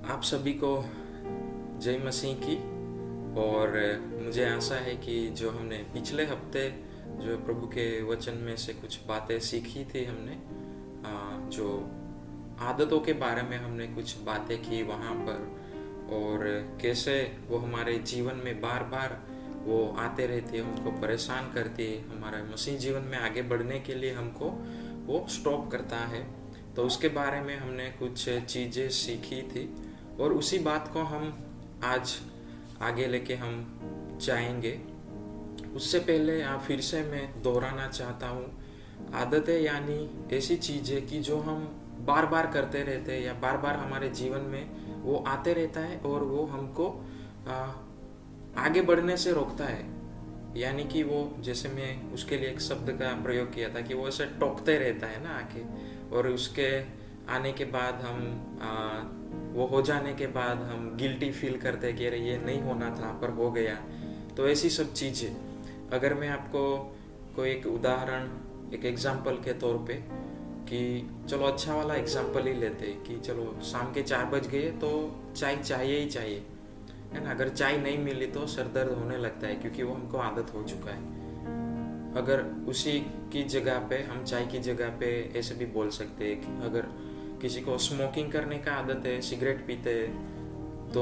आप सभी को जय मसीह की। और मुझे आशा है कि जो हमने पिछले हफ्ते जो प्रभु के वचन में से कुछ बातें सीखी थी हमने, जो आदतों के बारे में हमने कुछ बातें की वहाँ पर, और कैसे वो हमारे जीवन में बार बार वो आते रहती है, हमको परेशान करती है, हमारे मसीह जीवन में आगे बढ़ने के लिए हमको वो स्टॉप करता है। तो उसके बारे में हमने कुछ चीज़ें सीखी थी और उसी बात को हम आज आगे लेके हम जाएंगे। उससे पहले फिर से मैं दोहराना चाहता हूँ, आदतें यानी ऐसी चीज़ें कि जो हम बार बार करते रहते हैं या बार बार हमारे जीवन में वो आते रहता है और वो हमको आगे बढ़ने से रोकता है। यानी कि वो, जैसे मैं उसके लिए एक शब्द का प्रयोग किया था कि वो ऐसे टोकते रहता है ना आके, और उसके आने के बाद वो हो जाने के बाद हम गिल्टी फील करते हैं कि अरे ये नहीं होना था पर हो गया। तो ऐसी सब चीज़ें, अगर मैं आपको कोई एक उदाहरण, एक एग्जाम्पल के तौर पे, कि चलो अच्छा वाला एग्जाम्पल ही लेते हैं कि चलो शाम के 4 बज गए तो चाय चाहिए ही चाहिए, है ना। अगर चाय नहीं मिली तो सर दर्द होने लगता है क्योंकि वो हमको आदत हो चुका है। अगर उसी की जगह पे हम चाय की जगह पे ऐसे भी बोल सकते हैं कि अगर किसी को स्मोकिंग करने का आदत है, सिगरेट पीते हैं, तो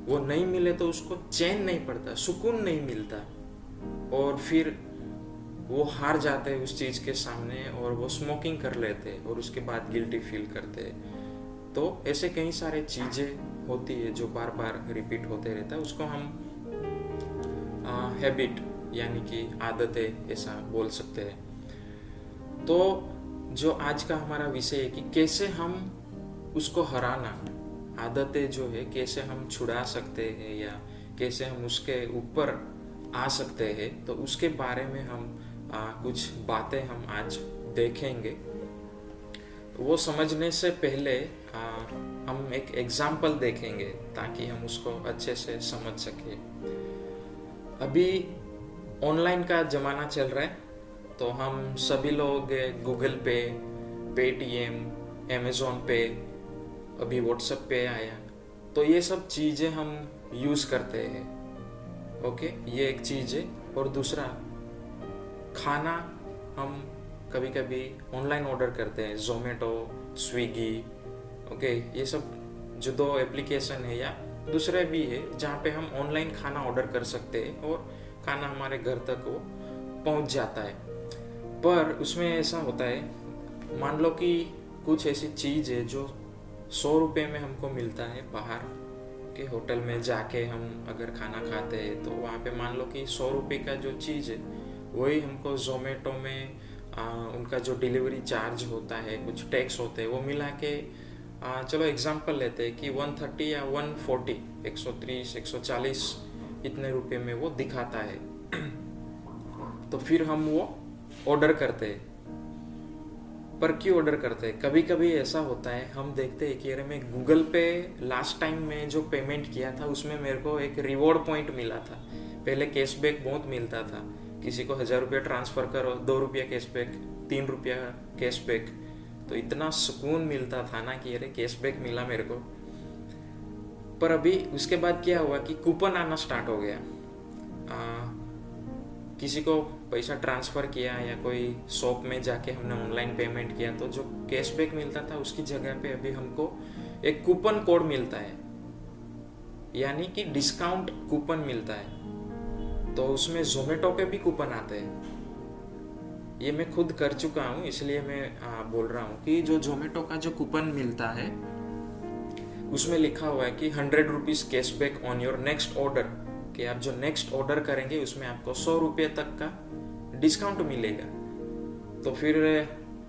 वो नहीं मिले तो उसको चैन नहीं पड़ता, सुकून नहीं मिलता, और फिर वो हार जाते हैं उस चीज़ के सामने और वो स्मोकिंग कर लेते हैं और उसके बाद गिल्टी फील करते हैं। तो ऐसे कई सारे चीज़ें होती है जो बार बार रिपीट होते रहता है, उसको हम हैबिट यानी कि आदतें ऐसा बोल सकते हैं। तो जो आज का हमारा विषय है कि कैसे हम उसको हराना, आदतें जो है कैसे हम छुड़ा सकते हैं या कैसे हम उसके ऊपर आ सकते हैं, तो उसके बारे में हम कुछ बातें हम आज देखेंगे। वो समझने से पहले हम एक एग्जाम्पल देखेंगे ताकि हम उसको अच्छे से समझ सके। अभी ऑनलाइन का ज़माना चल रहा है, तो हम सभी लोग गूगल पे, पेटीएम, अमेज़ॉन पे, अभी व्हाट्सएप पे आया, तो ये सब चीज़ें हम यूज़ करते हैं। ओके, ये एक चीज़ है। और दूसरा, खाना हम कभी कभी ऑनलाइन ऑर्डर करते हैं, जोमेटो, स्विगी, ओके, ये सब जो 2 एप्लीकेशन है या दूसरे भी है जहाँ पे हम ऑनलाइन खाना ऑर्डर कर सकते हैं और खाना हमारे घर तक वो पहुँच जाता है। पर उसमें ऐसा होता है, मान लो कि कुछ ऐसी चीज़ है जो 100 रुपये में हमको मिलता है, बाहर के होटल में जाके हम अगर खाना खाते हैं तो वहाँ पे मान लो कि 100 रुपये का जो चीज़ है वही हमको जोमेटो में उनका जो डिलीवरी चार्ज होता है, कुछ टैक्स होते हैं, वो मिला के चलो एग्जांपल लेते हैं कि 130 या 140, 130, 140 इतने रुपए में वो दिखाता है। तो फिर हम वो ऑर्डर करते हैं। पर क्यों ऑर्डर करते हैं? कभी कभी ऐसा होता है, हम देखते हैं कि अरे मैं गूगल पे लास्ट टाइम में जो पेमेंट किया था उसमें मेरे को एक रिवॉर्ड पॉइंट मिला था। पहले कैशबैक बहुत मिलता था, किसी को 1000 रुपया ट्रांसफ़र करो, 2 रुपया कैशबैक, 3 रुपया कैशबैक, तो इतना सुकून मिलता था ना कि अरे कैशबैक मिला मेरे को। पर अभी उसके बाद क्या हुआ कि कूपन आना स्टार्ट हो गया। किसी को पैसा ट्रांसफ़र किया या कोई शॉप में जाके हमने ऑनलाइन पेमेंट किया, तो जो कैशबैक मिलता था उसकी जगह पे अभी हमको एक कूपन कोड मिलता है, यानी कि डिस्काउंट कूपन मिलता है। तो उसमें जोमेटो पे भी कूपन आते हैं। ये मैं खुद कर चुका हूँ, इसलिए मैं बोल रहा हूँ कि जो जोमेटो का जो कूपन मिलता है उसमें लिखा हुआ है कि 100 rupees cashback on your next order, कि आप जो नेक्स्ट ऑर्डर करेंगे उसमें आपको 100 रुपये तक का डिस्काउंट मिलेगा। तो फिर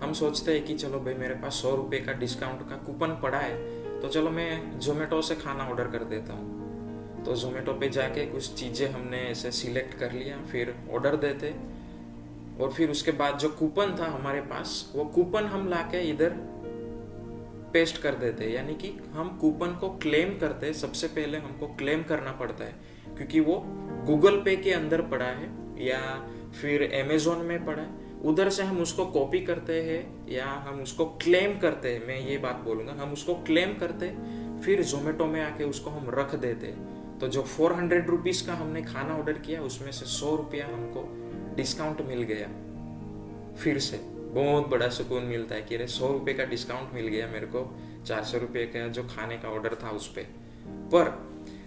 हम सोचते हैं कि चलो भाई मेरे पास 100 रुपये का डिस्काउंट का कूपन पड़ा है, तो चलो मैं जोमेटो से खाना ऑर्डर कर देता हूँ। तो जोमेटो पे जाके कुछ चीज़ें हमने ऐसे सिलेक्ट कर लिया, फिर ऑर्डर देते, और फिर उसके बाद जो कूपन था हमारे पास, वो कूपन हम लाके इधर पेस्ट कर देते, यानी कि हम कूपन को क्लेम करते। सबसे पहले हमको क्लेम करना पड़ता है क्योंकि वो गूगल पे के अंदर पड़ा है या फिर अमेज़ॉन में पड़ा है, उधर से हम उसको कॉपी करते हैं या हम उसको क्लेम करते हैं। मैं ये बात बोलूँगा, हम उसको क्लेम करते, फिर जोमेटो में आके उसको हम रख देते, तो जो 400 रुपीज़ का हमने खाना ऑर्डर किया उसमें से 100 रुपया हमको डिस्काउंट मिल गया। फिर से बहुत बड़ा सुकून मिलता है कि अरे 100 रुपये का डिस्काउंट मिल गया मेरे को 400 रुपये का जो खाने का ऑर्डर था उस पर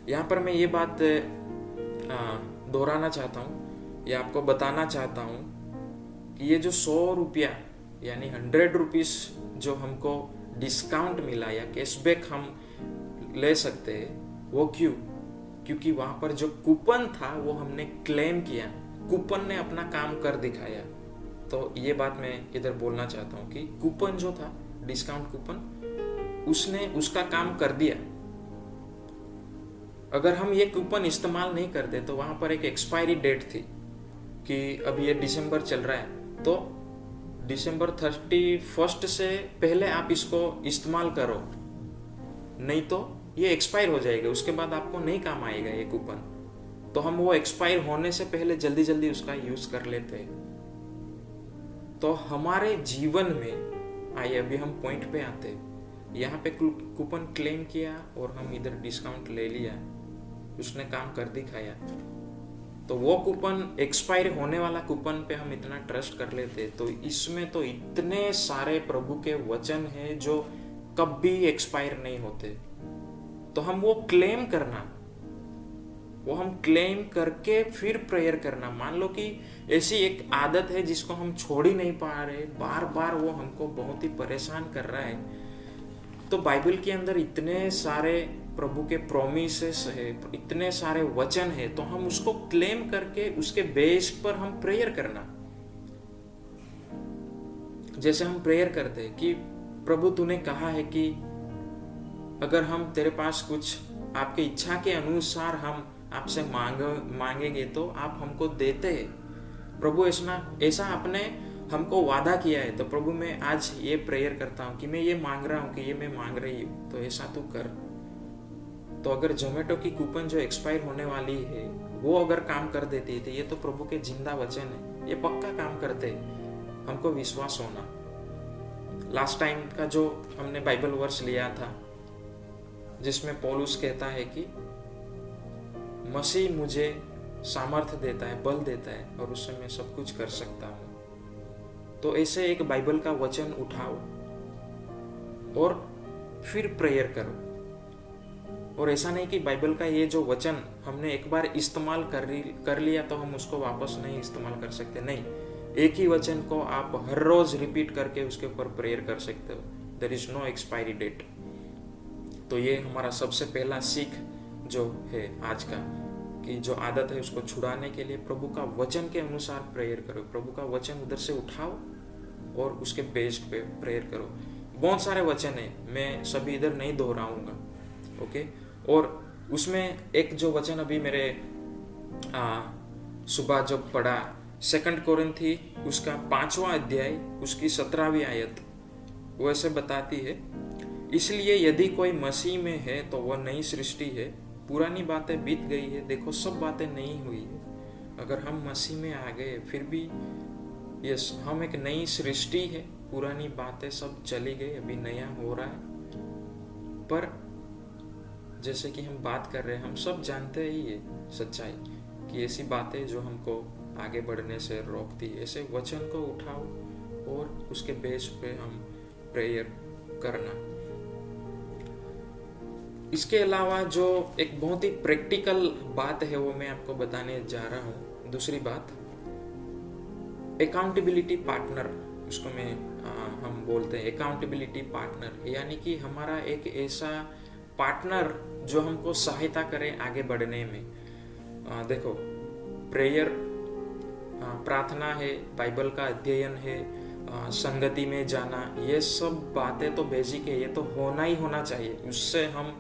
यहाँ पर मैं ये बात दोहराना चाहता हूँ या आपको बताना चाहता हूँ कि ये जो 100 रुपया यानी 100 रुपीज़ जो हमको डिस्काउंट मिला या कैशबैक हम ले सकते हैं, वो क्योंकि वहाँ पर जो कूपन था वो हमने क्लेम किया, कूपन ने अपना काम कर दिखाया। तो ये बात मैं इधर बोलना चाहता हूँ कि कूपन जो था, डिस्काउंट कूपन, उसने उसका काम कर दिया। अगर हम ये कूपन इस्तेमाल नहीं करते तो वहाँ पर एक एक्सपायरी डेट थी कि अब ये दिसंबर चल रहा है, तो दिसंबर 31 से पहले आप इसको इस्तेमाल करो, नहीं तो ये एक्सपायर हो जाएगा, उसके बाद आपको नहीं काम आएगा ये कूपन। तो हम वो एक्सपायर होने से पहले जल्दी जल्दी उसका यूज कर लेते हैं। तो हमारे जीवन में आइए अभी हम पॉइंट पे आते हैं। यहाँ पे कूपन क्लेम किया और हम इधर डिस्काउंट ले लिया, उसने काम कर दिखाया। तो वो कूपन एक्सपायर होने वाला कूपन पे हम इतना ट्रस्ट कर लेते, तो इसमें तो इतने सारे प्रभु के वचन हैं जो कभी एक्सपायर नहीं होते। तो हम वो क्लेम करना, वो हम क्लेम करके फिर प्रेयर करना। मान लो कि ऐसी एक आदत है जिसको हम छोड़ ही नहीं पा रहे, बार बार वो हमको बहुत ही परेशान कर रहा है। तो बाइबल के अंदर इतने सारे प्रभु के प्रोमिसेस है, इतने सारे वचन है, तो हम उसको क्लेम करके उसके बेस पर हम प्रेयर करना। जैसे हम प्रेयर करते हैं कि प्रभु तूने कहा है कि अगर हम तेरे पास कुछ आपके इच्छा के अनुसार हम आपसे मांगेंगे तो आप हमको देते हैं। प्रभु ऐसा आपने हमको वादा किया है, तो प्रभु मैं आज ये प्रेयर करता हूँ कि मैं ये मांग रहा हूँ कि ये मैं मांग रही हूँ, तो ऐसा तू कर। तो अगर जोमेटो की कूपन जो एक्सपायर होने वाली है वो अगर काम कर देती है, तो ये तो प्रभु के जिंदा वचन है, ये पक्का काम करते हैं, हमको विश्वास होना। लास्ट टाइम का जो हमने बाइबल वर्स लिया था जिसमें पौलुस कहता है कि मसीह मुझे सामर्थ्य देता है, बल देता है और उससे मैं सब कुछ कर सकता हूँ। तो ऐसे एक बाइबल का वचन उठाओ और फिर प्रेयर करो। और ऐसा नहीं कि बाइबल का ये जो वचन हमने एक बार इस्तेमाल कर लिया तो हम उसको वापस नहीं इस्तेमाल कर सकते, नहीं। एक ही वचन को आप हर रोज रिपीट करके उसके ऊपर प्रेयर कर सकते हो। There is no expiry date. तो ये हमारा सबसे पहला सीख जो है आज का, कि जो आदत है उसको छुड़ाने के लिए प्रभु का वचन के अनुसार प्रेयर करो। प्रभु का वचन उधर से उठाओ और उसके बेस पे प्रेयर करो। बहुत सारे वचन है, मैं सभी इधर नहीं दोहराऊंगा, ओके। और उसमें एक जो वचन अभी मेरे सुबह जब पढ़ा 2 कोरिन्थी उसका 5वां अध्याय उसकी 17वीं आयत, वो ऐसे बताती है, इसलिए यदि कोई मसीह में है तो वह नई सृष्टि है, पुरानी बातें बीत गई है, देखो सब बातें नई हुई है। अगर हम मसीह में आ गए फिर भी यस हम एक नई सृष्टि है, पुरानी बातें सब चली गई, अभी नया हो रहा है। पर जैसे कि हम बात कर रहे हैं, हम सब जानते ही ये सच्चाई कि ऐसी बातें जो हमको आगे बढ़ने से रोकती है, ऐसे वचन को उठाओ और उसके बेस पे हम प्रेयर करना। इसके अलावा जो एक बहुत ही प्रैक्टिकल बात है वो मैं आपको बताने जा रहा हूँ। दूसरी बात, अकाउंटेबिलिटी पार्टनर, उसको हम बोलते हैं अकाउंटेबिलिटी पार्टनर, यानी कि हमारा एक ऐसा पार्टनर जो हमको सहायता करे आगे बढ़ने में। देखो, प्रेयर प्रार्थना है, बाइबल का अध्ययन है, संगति में जाना, ये सब बातें तो बेसिक है, ये तो होना ही होना चाहिए, उससे हम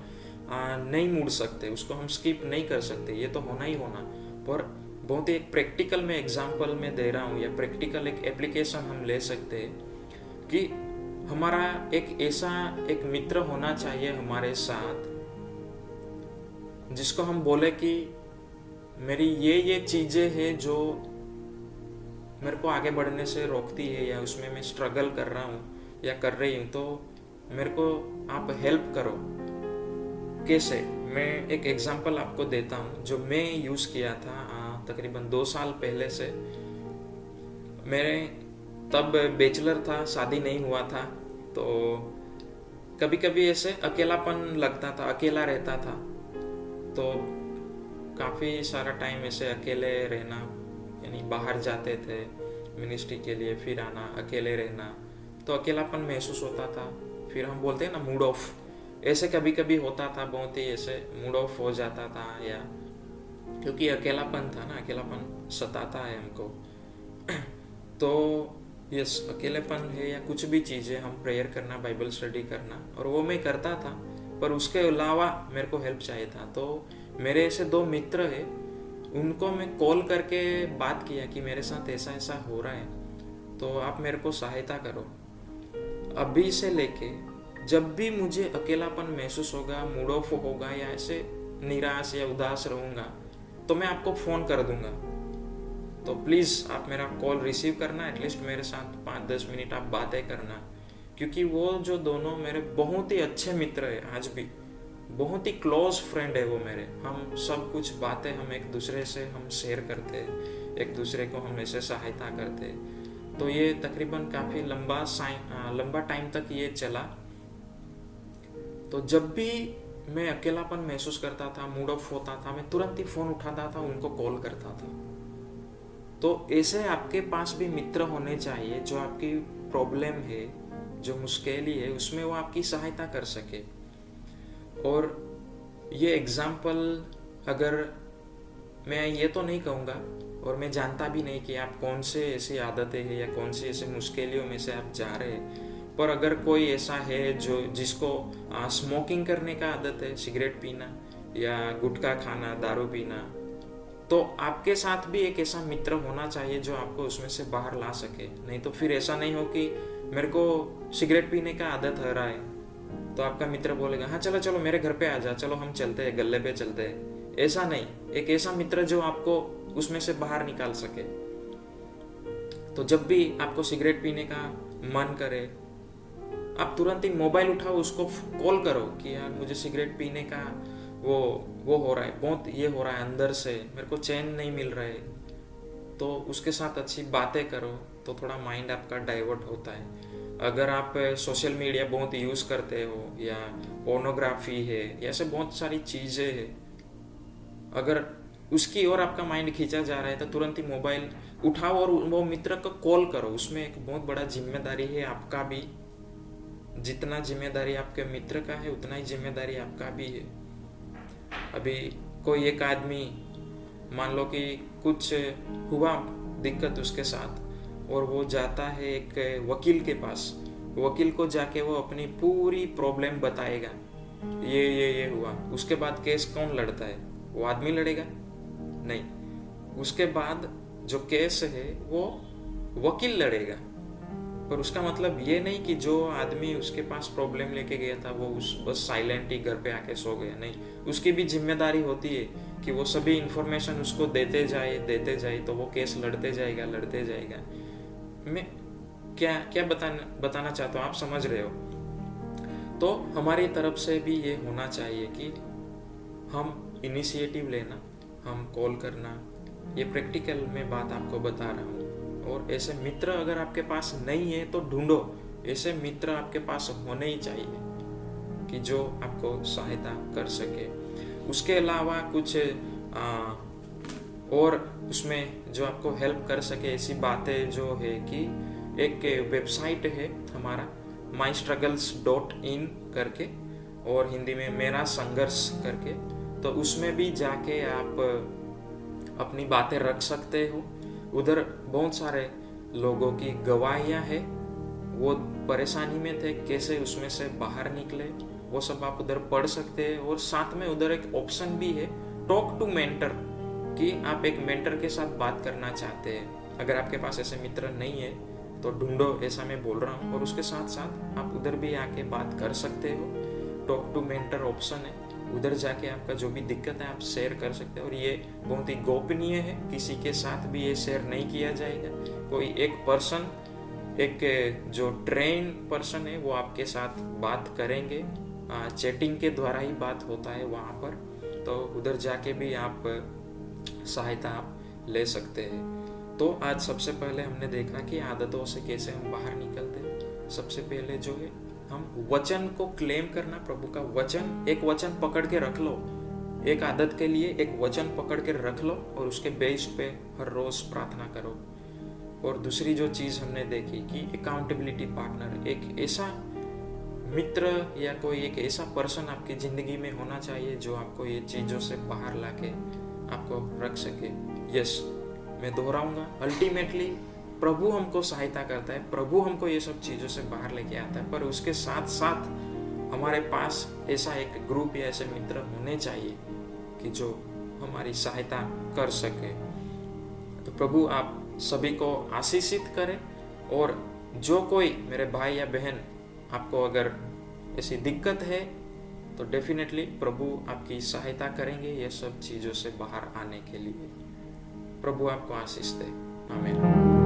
नहीं मुड़ सकते, उसको हम स्किप नहीं कर सकते, ये तो होना ही होना। पर बहुत ही एक प्रैक्टिकल में एग्जांपल में दे रहा हूँ, या प्रैक्टिकल एक एप्लीकेशन हम ले सकते हैं कि हमारा एक ऐसा एक मित्र होना चाहिए हमारे साथ जिसको हम बोले कि मेरी ये चीजें हैं जो मेरे को आगे बढ़ने से रोकती है, या उसमें मैं स्ट्रगल कर रहा हूँ या कर रही हूँ, तो मेरे को आप हेल्प करो। कैसे, मैं एक एग्जांपल आपको देता हूँ जो मैं यूज़ किया था तकरीबन 2 साल पहले से। मेरे तब बैचलर था, शादी नहीं हुआ था, तो कभी कभी ऐसे अकेलापन लगता था, अकेला रहता था। तो काफ़ी सारा टाइम ऐसे अकेले रहना, यानी बाहर जाते थे मिनिस्ट्री के लिए, फिर आना, अकेले रहना, तो अकेलापन महसूस होता था। फिर हम बोलते हैं ना मूड ऑफ, ऐसे कभी कभी होता था, बहुत ही ऐसे मूड ऑफ हो जाता था, या क्योंकि अकेलापन था ना, अकेलापन सताता है हमको। तो यस, अकेलेपन है या कुछ भी चीज़ें, हम प्रेयर करना, बाइबल स्टडी करना, और वो मैं करता था, पर उसके अलावा मेरे को हेल्प चाहिए था। तो मेरे ऐसे 2 मित्र हैं, उनको मैं कॉल करके बात किया कि मेरे साथ ऐसा ऐसा हो रहा है, तो आप मेरे को सहायता करो। अभी से लेके जब भी मुझे अकेलापन महसूस होगा, मूड ऑफ होगा, या ऐसे निराश या उदास रहूँगा, तो मैं आपको फ़ोन कर दूंगा। तो प्लीज़ आप मेरा कॉल रिसीव करना, एटलीस्ट मेरे साथ 5-10 मिनट आप बातें करना, क्योंकि वो जो दोनों मेरे बहुत ही अच्छे मित्र हैं, आज भी बहुत ही क्लोज फ्रेंड है वो मेरे। हम सब कुछ बातें हम एक दूसरे से हम शेयर करते हैं, एक दूसरे को हम ऐसे सहायता करते हैं। तो ये तकरीबन काफ़ी लंबा टाइम तक ये चला। तो जब भी मैं अकेलापन महसूस करता था, मूड ऑफ होता था, मैं तुरंत ही फ़ोन उठाता था, उनको कॉल करता था। तो ऐसे आपके पास भी मित्र होने चाहिए जो आपकी प्रॉब्लम है, जो मुश्किल है, उसमें वो आपकी सहायता कर सके। और ये एग्जाम्पल, अगर मैं ये तो नहीं कहूँगा, और मैं जानता भी नहीं कि आप कौन से ऐसी आदतें हैं या कौन सी ऐसी मुश्किलों में से आप जा रहे हैं, पर अगर कोई ऐसा है जिसको स्मोकिंग करने का आदत है, सिगरेट पीना या गुटखा खाना, दारू पीना, तो आपके साथ भी एक ऐसा मित्र होना चाहिए जो आपको उसमें से बाहर ला सके। नहीं तो फिर ऐसा नहीं हो कि मेरे को सिगरेट पीने का आदत हो रहा है, तो आपका मित्र बोलेगा हाँ चलो चलो मेरे घर पे आ जा, चलो हम चलते हैं, गल्ले पे चलते हैं। ऐसा नहीं, एक ऐसा मित्र जो आपको उसमें से बाहर निकाल सके। तो जब भी आपको सिगरेट पीने का मन करे, आप तुरंत ही मोबाइल उठाओ, उसको कॉल करो कि यार मुझे सिगरेट पीने का वो हो रहा है, बहुत ये हो रहा है, अंदर से मेरे को चैन नहीं मिल रहा है। तो उसके साथ अच्छी बातें करो, तो थोड़ा माइंड आपका डाइवर्ट होता है। अगर आप सोशल मीडिया बहुत यूज़ करते हो, या पोर्नोग्राफी है, या ऐसे बहुत सारी चीज़ें हैं, अगर उसकी ओर आपका माइंड खींचा जा रहा है, तो तुरंत ही मोबाइल उठाओ और वो मित्र को कॉल करो। उसमें एक बहुत बड़ा जिम्मेदारी है आपका भी, जितना जिम्मेदारी आपके मित्र का है उतना ही जिम्मेदारी आपका भी है। अभी कोई एक आदमी, मान लो कि कुछ हुआ दिक्कत उसके साथ, और वो जाता है एक वकील के पास, वकील को जाके वो अपनी पूरी प्रॉब्लम बताएगा, ये हुआ। उसके बाद केस कौन लड़ता है? वो आदमी लड़ेगा? नहीं, उसके बाद जो केस है वो वकील लड़ेगा। पर उसका मतलब ये नहीं कि जो आदमी उसके पास प्रॉब्लम लेके गया था वो बस साइलेंट ही घर पे आके सो गया। नहीं, उसकी भी जिम्मेदारी होती है कि वो सभी इंफॉर्मेशन उसको देते जाए, तो वो केस लड़ते जाएगा। मैं क्या बताना चाहता हूँ, आप समझ रहे हो? तो हमारी तरफ से भी ये होना चाहिए कि हम इनिशिएटिव लेना, हम कॉल करना। ये प्रैक्टिकल में बात आपको बता रहा हूँ। और ऐसे मित्र अगर आपके पास नहीं है तो ढूंढो, ऐसे मित्र आपके पास होने ही चाहिए कि जो आपको सहायता कर सके। उसके अलावा कुछ और उसमें जो आपको हेल्प कर सके, ऐसी बातें जो है कि एक वेबसाइट है हमारा mystruggles.in करके, और हिंदी में मेरा संघर्ष करके। तो उसमें भी जाके आप अपनी बातें रख सकते हो। उधर बहुत सारे लोगों की गवाहियाँ हैं, वो परेशानी में थे, कैसे उसमें से बाहर निकले, वो सब आप उधर पढ़ सकते हैं। और साथ में उधर एक ऑप्शन भी है टॉक टू मेंटर, कि आप एक मेंटर के साथ बात करना चाहते हैं। अगर आपके पास ऐसे मित्र नहीं है तो ढूंढो, ऐसा मैं बोल रहा हूँ। और उसके साथ साथ आप उधर भी आके बात कर सकते हो। टॉक टू मेंटर ऑप्शन है, उधर जाके आपका जो भी दिक्कत है आप शेयर कर सकते हो। और ये बहुत ही गोपनीय है, किसी के साथ भी ये शेयर नहीं किया जाएगा। कोई एक पर्सन, एक जो ट्रेन पर्सन है, वो आपके साथ बात करेंगे चैटिंग के द्वारा ही बात होता है वहाँ पर, तो उधर जाके भी आप सहायता आप ले सकते हैं। तो आज सबसे पहले हमने देखा कि आदतों से कैसे हम बाहर निकलते हैं। सबसे पहले जो है हम वचन को क्लेम करना, प्रभु का वचन, एक वचन पकड़ के रख लो, एक आदत के लिए एक वचन पकड़ के रख लो और उसके बेस पे हर रोज प्रार्थना करो। और दूसरी जो चीज हमने देखी कि अकाउंटेबिलिटी पार्टनर, एक ऐसा मित्र या कोई एक ऐसा पर्सन आपकी जिंदगी में होना चाहिए जो आपको ये चीजों से बाहर लाके आपको रख सके। यस, मैं दोहराऊंगा, अल्टीमेटली प्रभु हमको सहायता करता है, प्रभु हमको ये सब चीजों से बाहर लेके आता है, पर उसके साथ साथ हमारे पास ऐसा एक ग्रुप या ऐसे मित्र होने चाहिए कि जो हमारी सहायता कर सके। तो प्रभु आप सभी को आशीषित करे। और जो कोई मेरे भाई या बहन आपको अगर ऐसी दिक्कत है तो डेफिनेटली प्रभु आपकी सहायता करेंगे ये सब चीज़ों से बाहर आने के लिए। प्रभु आपको आशीष दे। आमीन।